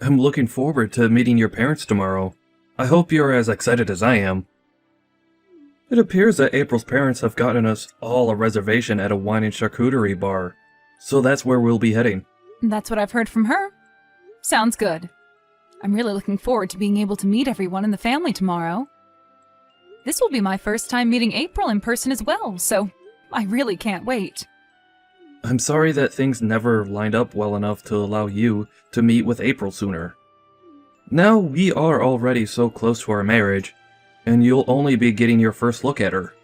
I'm looking forward to meeting your parents tomorrow. I hope you're as excited as I am. It appears that April's parents have gotten us all a reservation at a wine and charcuterie bar, so that's where we'll be heading. That's what I've heard from her. Sounds good. I'm really looking forward to being able to meet everyone in the family tomorrow. This will be my first time meeting April in person as well, so I really can't wait. I'm sorry that things never lined up well enough to allow you to meet with April sooner. Now we are already so close to our marriage, and you'll only be getting your first look at her.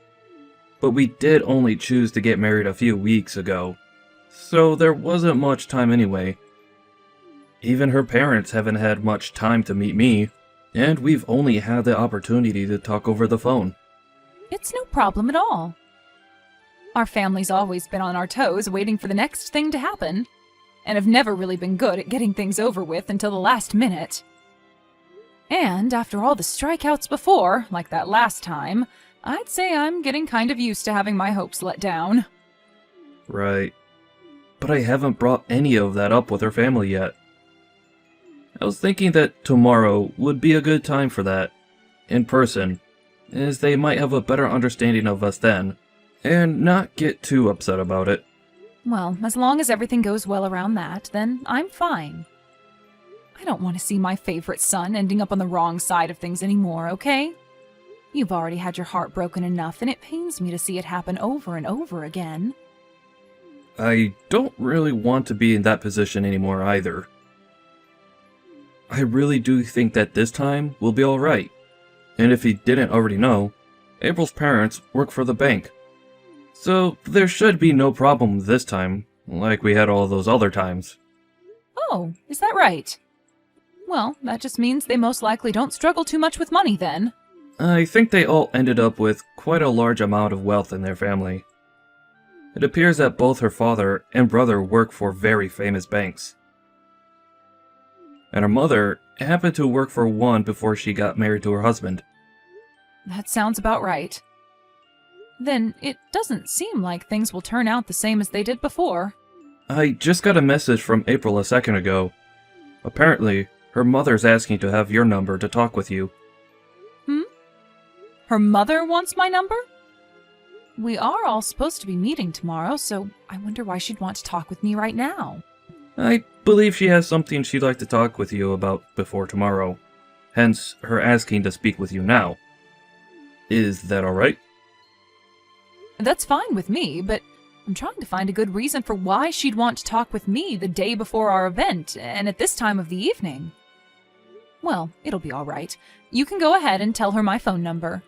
But we did only choose to get married a few weeks ago, so there wasn't much time anyway. Even her parents haven't had much time to meet me, and we've only had the opportunity to talk over the phone. It's no problem at all. Our family's always been on our toes waiting for the next thing to happen, and have never really been good at getting things over with until the last minute. And after all the strikeouts before, like that last time, I'd say I'm getting kind of used to having my hopes let down. Right. But I haven't brought any of that up with her family yet. I was thinking that tomorrow would be a good time for that, in person, as they might have a better understanding of us then, and not get too upset about it. Well, as long as everything goes well around that, then I'm fine. I don't want to see my favorite son ending up on the wrong side of things anymore, okay? You've already had your heart broken enough, and it pains me to see it happen over and over again. I don't really want to be in that position anymore either. I really do think that this time will be alright. And if you didn't already know, April's parents work for the bank. So there should be no problem this time, like we had all those other times. Oh, is that right? Well, that just means they most likely don't struggle too much with money then. I think they all ended up with quite a large amount of wealth in their family. It appears that both her father and brother work for very famous banks. And her mother happened to work for one before she got married to her husband. That sounds about right. Then it doesn't seem like things will turn out the same as they did before. I just got a message from April a second ago. Apparently, her mother's asking to have your number to talk with you. Her mother wants my number? We are all supposed to be meeting tomorrow, so I wonder why she'd want to talk with me right now. I believe she has something she'd like to talk with you about before tomorrow. Hence, her asking to speak with you now. Is that alright? That's fine with me, but I'm trying to find a good reason for why she'd want to talk with me the day before our event, and at this time of the evening. Well, it'll be all right. You can go ahead and tell her my phone number.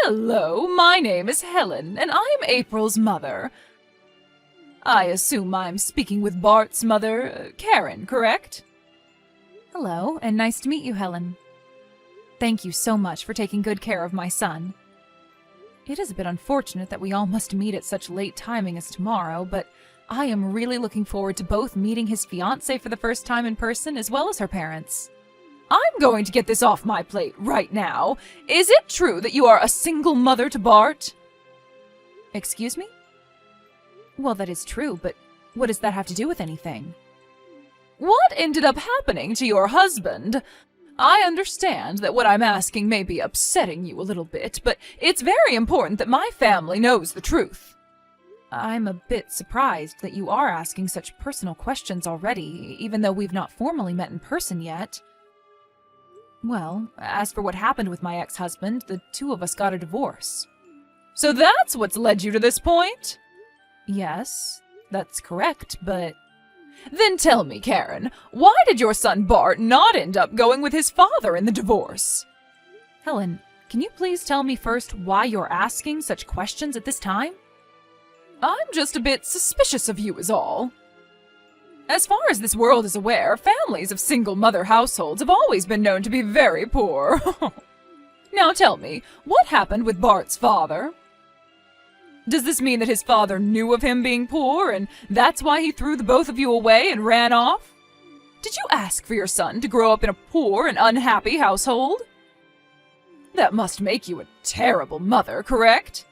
Hello, my name is Helen, and I'm April's mother. I assume I'm speaking with Bart's mother, Karen, correct? Hello, and nice to meet you, Helen. Thank you so much for taking good care of my son. It is a bit unfortunate that we all must meet at such late timing as tomorrow, but I am really looking forward to both meeting his fiancée for the first time in person as well as her parents. I'm going to get this off my plate right now. Is it true that you are a single mother to Bart? Excuse me? Well, that is true, but what does that have to do with anything? What ended up happening to your husband? I understand that what I'm asking may be upsetting you a little bit, but it's very important that my family knows the truth. I'm a bit surprised that you are asking such personal questions already, even though we've not formally met in person yet. Well, as for what happened with my ex-husband, the two of us got a divorce. So that's what's led you to this point? Yes, that's correct, but... Then tell me, Karen, why did your son Bart not end up going with his father in the divorce? Helen, can you please tell me first why you're asking such questions at this time? I'm just a bit suspicious of you is all. As far as this world is aware, families of single-mother households have always been known to be very poor. Now tell me, what happened with Bart's father? Does this mean that his father knew of him being poor, and that's why he threw the both of you away and ran off? Did you ask for your son to grow up in a poor and unhappy household? That must make you a terrible mother, correct?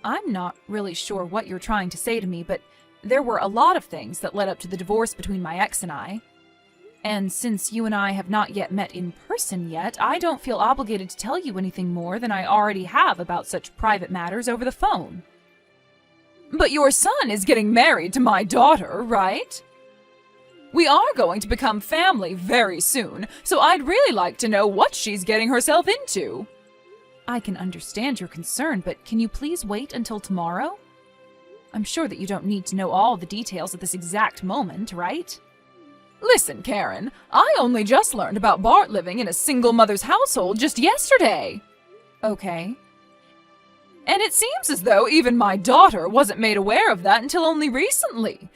I'm not really sure what you're trying to say to me, but there were a lot of things that led up to the divorce between my ex and I. And since you and I have not yet met in person yet, I don't feel obligated to tell you anything more than I already have about such private matters over the phone. But your son is getting married to my daughter, right? We are going to become family very soon, so I'd really like to know what she's getting herself into. I can understand your concern, but can you please wait until tomorrow? I'm sure that you don't need to know all the details at this exact moment, right? Listen, Karen, I only just learned about Bart living in a single mother's household just yesterday. Okay. And it seems as though even my daughter wasn't made aware of that until only recently.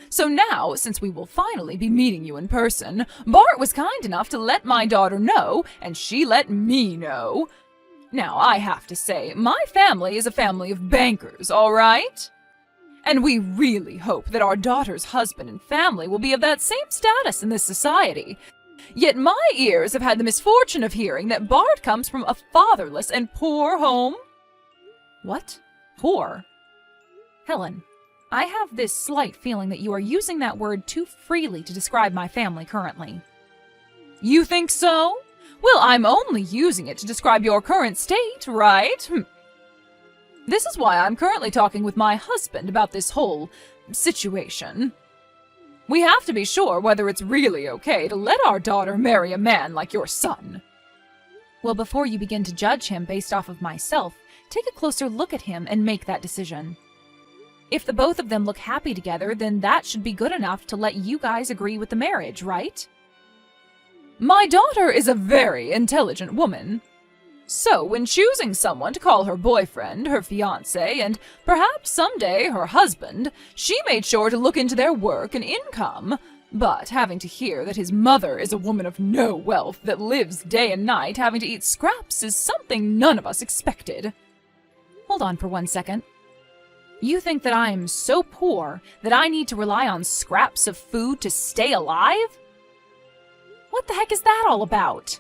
So now, since we will finally be meeting you in person, Bart was kind enough to let my daughter know, and she let me know. Now, I have to say, my family is a family of bankers, all right? And we really hope that our daughter's husband and family will be of that same status in this society. Yet my ears have had the misfortune of hearing that Bart comes from a fatherless and poor home. What? Poor? Helen, I have this slight feeling that you are using that word too freely to describe my family currently. You think so? Well, I'm only using it to describe your current state, right? This is why I'm currently talking with my husband about this whole situation. We have to be sure whether it's really okay to let our daughter marry a man like your son. Well, before you begin to judge him based off of myself, take a closer look at him and make that decision. If the both of them look happy together, then that should be good enough to let you guys agree with the marriage, right? My daughter is a very intelligent woman. So, when choosing someone to call her boyfriend, her fiancé, and perhaps someday her husband, she made sure to look into their work and income. But having to hear that his mother is a woman of no wealth that lives day and night having to eat scraps is something none of us expected. Hold on for 1 second. You think that I am so poor that I need to rely on scraps of food to stay alive? What the heck is that all about?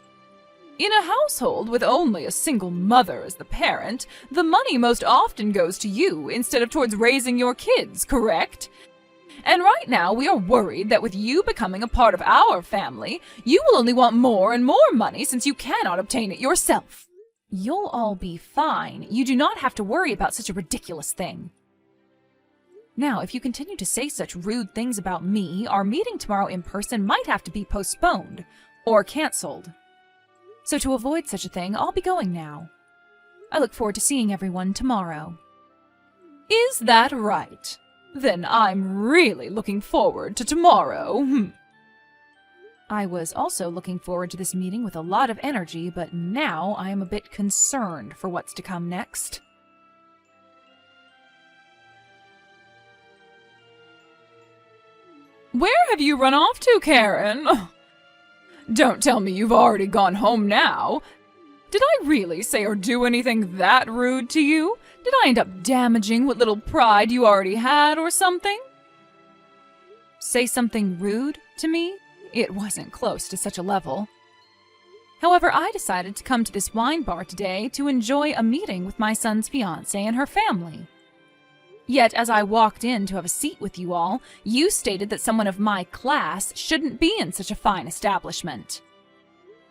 In a household with only a single mother as the parent, the money most often goes to you instead of towards raising your kids, correct? And right now we are worried that with you becoming a part of our family, you will only want more and more money since you cannot obtain it yourself. You'll all be fine. You do not have to worry about such a ridiculous thing. Now, if you continue to say such rude things about me, our meeting tomorrow in person might have to be postponed or canceled. So to avoid such a thing, I'll be going now. I look forward to seeing everyone tomorrow. Is that right? Then I'm really looking forward to tomorrow. I was also looking forward to this meeting with a lot of energy, but now I am a bit concerned for what's to come next. Where have you run off to, Karen? Don't tell me you've already gone home now. Did I really say or do anything that rude to you? Did I end up damaging what little pride you already had or something? Say something rude to me? It wasn't close to such a level. However, I decided to come to this wine bar today to enjoy a meeting with my son's fiancée and her family. Yet, as I walked in to have a seat with you all, you stated that someone of my class shouldn't be in such a fine establishment.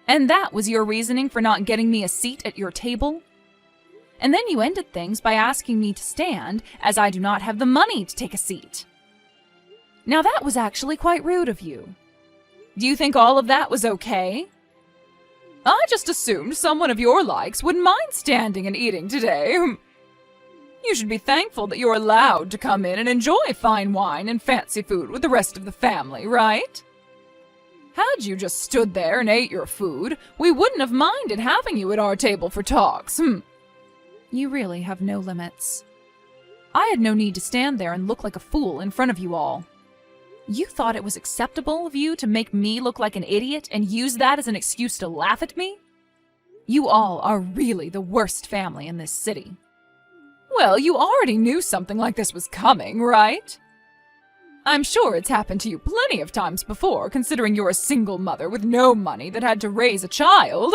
And that was your reasoning for not getting me a seat at your table? And then you ended things by asking me to stand, as I do not have the money to take a seat. Now that was actually quite rude of you. Do you think all of that was okay? I just assumed someone of your likes wouldn't mind standing and eating today. You should be thankful that you're allowed to come in and enjoy fine wine and fancy food with the rest of the family, right? Had you just stood there and ate your food, we wouldn't have minded having you at our table for talks. You really have no limits. I had no need to stand there and look like a fool in front of you all. You thought it was acceptable of you to make me look like an idiot and use that as an excuse to laugh at me? You all are really the worst family in this city. Well, you already knew something like this was coming, right? I'm sure it's happened to you plenty of times before, considering you're a single mother with no money that had to raise a child.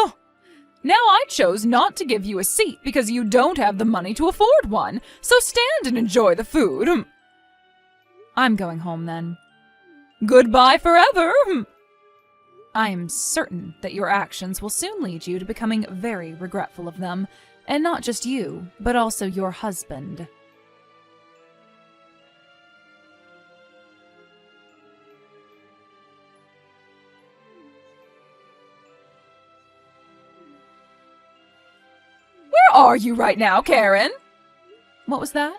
Now I chose not to give you a seat because you don't have the money to afford one, so stand and enjoy the food. I'm going home then. Goodbye forever. I am certain that your actions will soon lead you to becoming very regretful of them, and not just you, but also your husband. Where are you right now, Karen? What was that?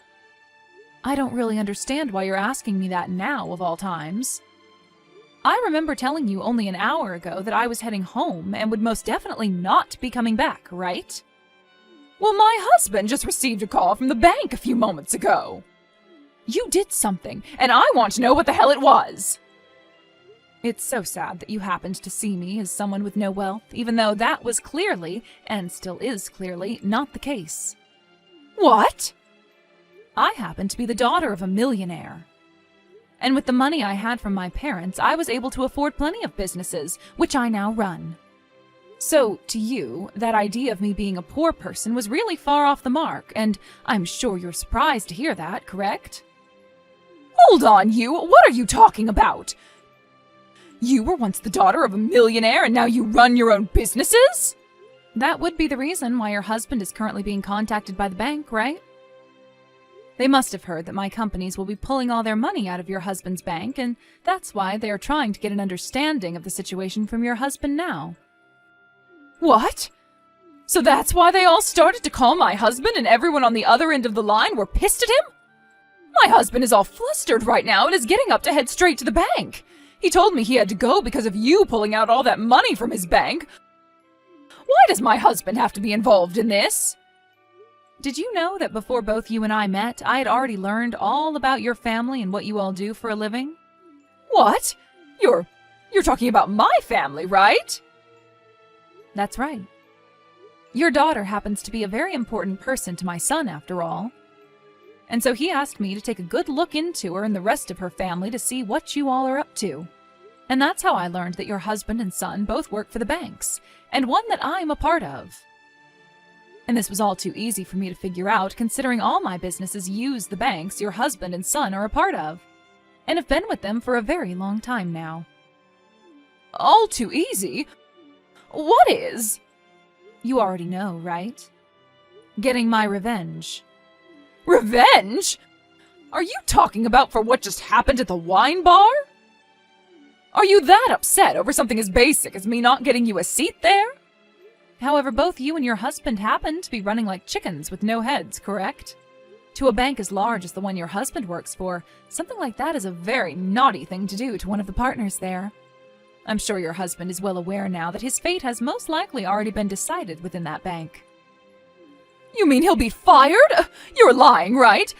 I don't really understand why you're asking me that now, of all times. I remember telling you only an hour ago that I was heading home and would most definitely not be coming back, right? Well, my husband just received a call from the bank a few moments ago. You did something, and I want to know what the hell it was. It's so sad that you happened to see me as someone with no wealth, even though that was clearly, and still is clearly, not the case. What? I happen to be the daughter of a millionaire. And with the money I had from my parents, I was able to afford plenty of businesses, which I now run. So, to you, that idea of me being a poor person was really far off the mark, and I'm sure you're surprised to hear that, correct? Hold on, you! What are you talking about? You were once the daughter of a millionaire, and now you run your own businesses? That would be the reason why your husband is currently being contacted by the bank, right? They must have heard that my companies will be pulling all their money out of your husband's bank, and that's why they are trying to get an understanding of the situation from your husband now. What? So that's why they all started to call my husband and everyone on the other end of the line were pissed at him? My husband is all flustered right now and is getting up to head straight to the bank. He told me he had to go because of you pulling out all that money from his bank. Why does my husband have to be involved in this? Did you know that before both you and I met, I had already learned all about your family and what you all do for a living? What? You're talking about my family, right? That's right. Your daughter happens to be a very important person to my son, after all. And so he asked me to take a good look into her and the rest of her family to see what you all are up to. And that's how I learned that your husband and son both work for the banks, and one that I'm a part of. And this was all too easy for me to figure out, considering all my businesses use the banks your husband and son are a part of, and have been with them for a very long time now. All too easy? What is? You already know, right? Getting my revenge. Revenge? Are you talking about for what just happened at the wine bar? Are you that upset over something as basic as me not getting you a seat there? However, both you and your husband happen to be running like chickens with no heads, correct? To a bank as large as the one your husband works for, something like that is a very naughty thing to do to one of the partners there. I'm sure your husband is well aware now that his fate has most likely already been decided within that bank. You mean he'll be fired? You're lying, right?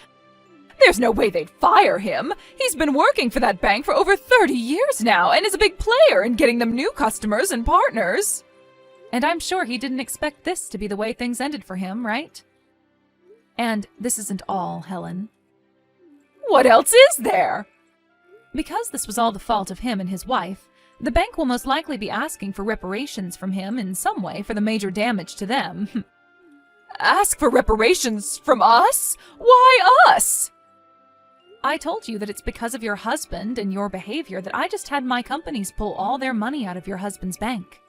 There's no way they'd fire him. He's been working for that bank for over 30 years now and is a big player in getting them new customers and partners. And I'm sure he didn't expect this to be the way things ended for him, right? And this isn't all, Helen. What else is there? Because this was all the fault of him and his wife, the bank will most likely be asking for reparations from him in some way for the major damage to them. Ask for reparations from us? Why us? I told you that it's because of your husband and your behavior that I just had my companies pull all their money out of your husband's bank.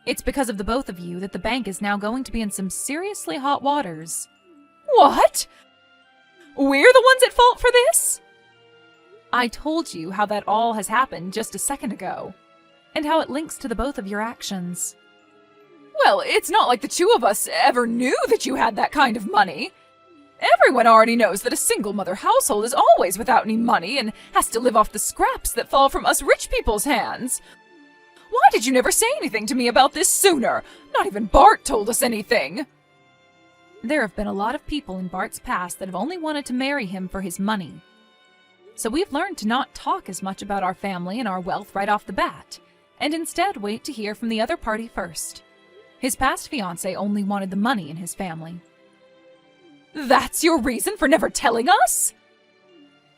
It's because of the both of you that the bank is now going to be in some seriously hot waters. What? We're the ones at fault for this? I told you how that all has happened just a second ago, and how it links to the both of your actions. Well, it's not like the two of us ever knew that you had that kind of money. Everyone already knows that a single-mother household is always without any money and has to live off the scraps that fall from us rich people's hands. Why did you never say anything to me about this sooner? Not even Bart told us anything. There have been a lot of people in Bart's past that have only wanted to marry him for his money. So we've learned to not talk as much about our family and our wealth right off the bat, and instead wait to hear from the other party first. His past fiancé only wanted the money in his family. That's your reason for never telling us?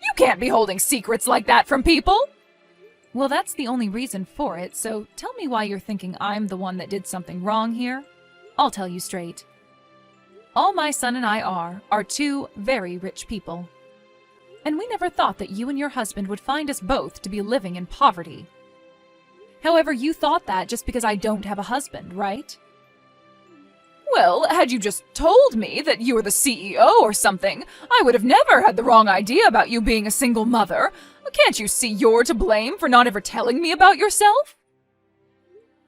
You can't be holding secrets like that from people. Well, that's the only reason for it, so tell me why you're thinking I'm the one that did something wrong here. I'll tell you straight. All my son and I are two very rich people. And we never thought that you and your husband would find us both to be living in poverty. However, you thought that just because I don't have a husband, right? Well, had you just told me that you were the CEO or something, I would have never had the wrong idea about you being a single mother. Can't you see you're to blame for not ever telling me about yourself?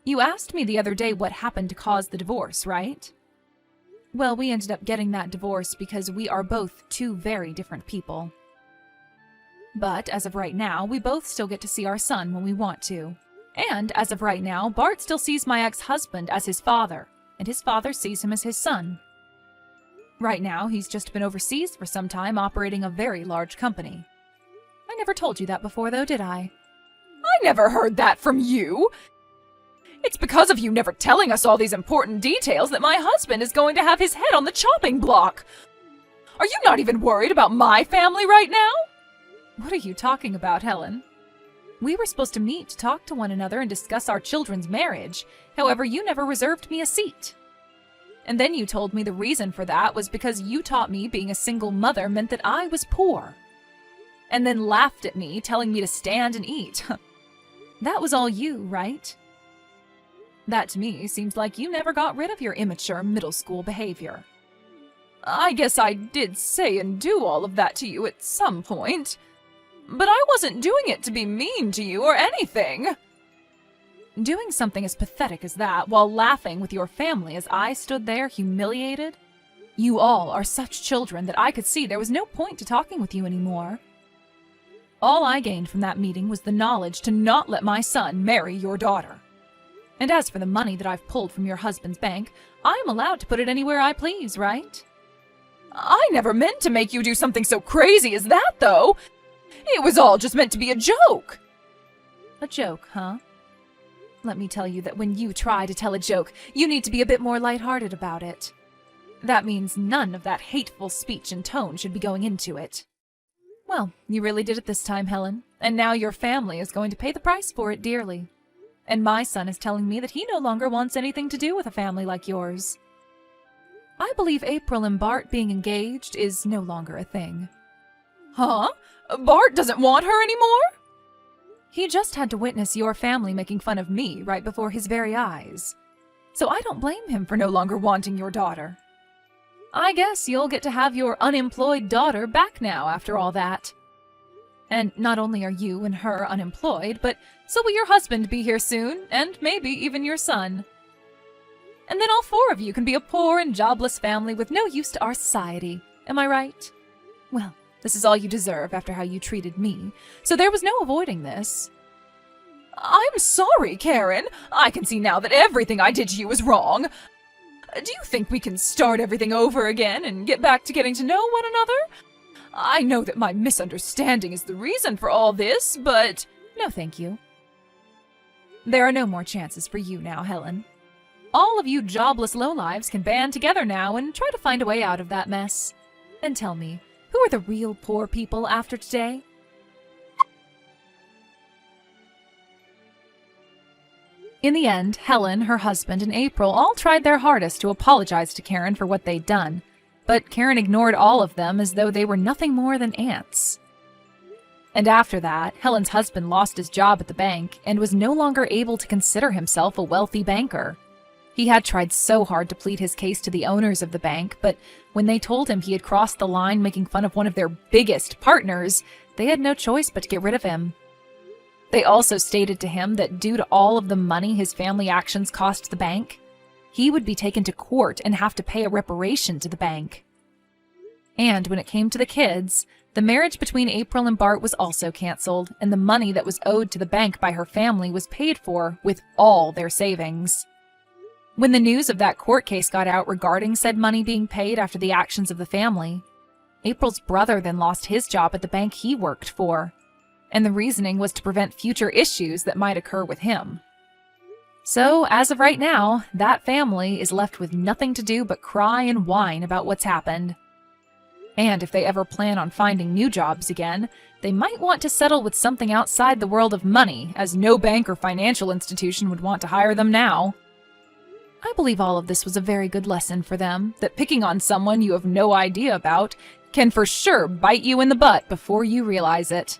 You asked me the other day what happened to cause the divorce, right? Well, we ended up getting that divorce because we are both two very different people. But as of right now, we both still get to see our son when we want to. And as of right now, Bart still sees my ex-husband as his father, and his father sees him as his son. Right now, he's just been overseas for some time operating a very large company. I never told you that before, though, did I? I never heard that from you! It's because of you never telling us all these important details that my husband is going to have his head on the chopping block. Are you not even worried about my family right now? What are you talking about, Helen? We were supposed to meet to talk to one another and discuss our children's marriage. However, you never reserved me a seat. And then you told me the reason for that was because you taught me being a single mother meant that I was poor. And then laughed at me, telling me to stand and eat. That was all you, right? That to me seems like you never got rid of your immature middle school behavior. I guess I did say and do all of that to you at some point. But I wasn't doing it to be mean to you or anything. Doing something as pathetic as that while laughing with your family as I stood there humiliated? You all are such children that I could see there was no point to talking with you anymore. All I gained from that meeting was the knowledge to not let my son marry your daughter. And as for the money that I've pulled from your husband's bank, I'm allowed to put it anywhere I please, right? I never meant to make you do something so crazy as that, though. It was all just meant to be a joke. A joke, huh? Let me tell you that when you try to tell a joke, you need to be a bit more lighthearted about it. That means none of that hateful speech and tone should be going into it. Well, you really did it this time, Helen, and now your family is going to pay the price for it dearly. And my son is telling me that he no longer wants anything to do with a family like yours. I believe April and Bart being engaged is no longer a thing. Huh? Bart doesn't want her anymore? He just had to witness your family making fun of me right before his very eyes. So I don't blame him for no longer wanting your daughter. I guess you'll get to have your unemployed daughter back now after all that. And not only are you and her unemployed, but so will your husband be here soon, and maybe even your son. And then all four of you can be a poor and jobless family with no use to our society. Am I right? Well, this is all you deserve after how you treated me, so there was no avoiding this. I'm sorry, Karen. I can see now that everything I did to you was wrong. Do you think we can start everything over again and get back to getting to know one another? I know that my misunderstanding is the reason for all this, but... No, thank you. There are no more chances for you now, Helen. All of you jobless lowlives can band together now and try to find a way out of that mess. And tell me, who are the real poor people after today? In the end, Helen, her husband, and April all tried their hardest to apologize to Karen for what they'd done, but Karen ignored all of them as though they were nothing more than ants. And after that, Helen's husband lost his job at the bank and was no longer able to consider himself a wealthy banker. He had tried so hard to plead his case to the owners of the bank, but when they told him he had crossed the line making fun of one of their biggest partners, they had no choice but to get rid of him. They also stated to him that due to all of the money his family actions cost the bank, he would be taken to court and have to pay a reparation to the bank. And when it came to the kids, the marriage between April and Bart was also canceled, and the money that was owed to the bank by her family was paid for with all their savings. When the news of that court case got out regarding said money being paid after the actions of the family, April's brother then lost his job at the bank he worked for, and the reasoning was to prevent future issues that might occur with him. So, as of right now, that family is left with nothing to do but cry and whine about what's happened. And if they ever plan on finding new jobs again, they might want to settle with something outside the world of money, as no bank or financial institution would want to hire them now. I believe all of this was a very good lesson for them, that picking on someone you have no idea about can for sure bite you in the butt before you realize it.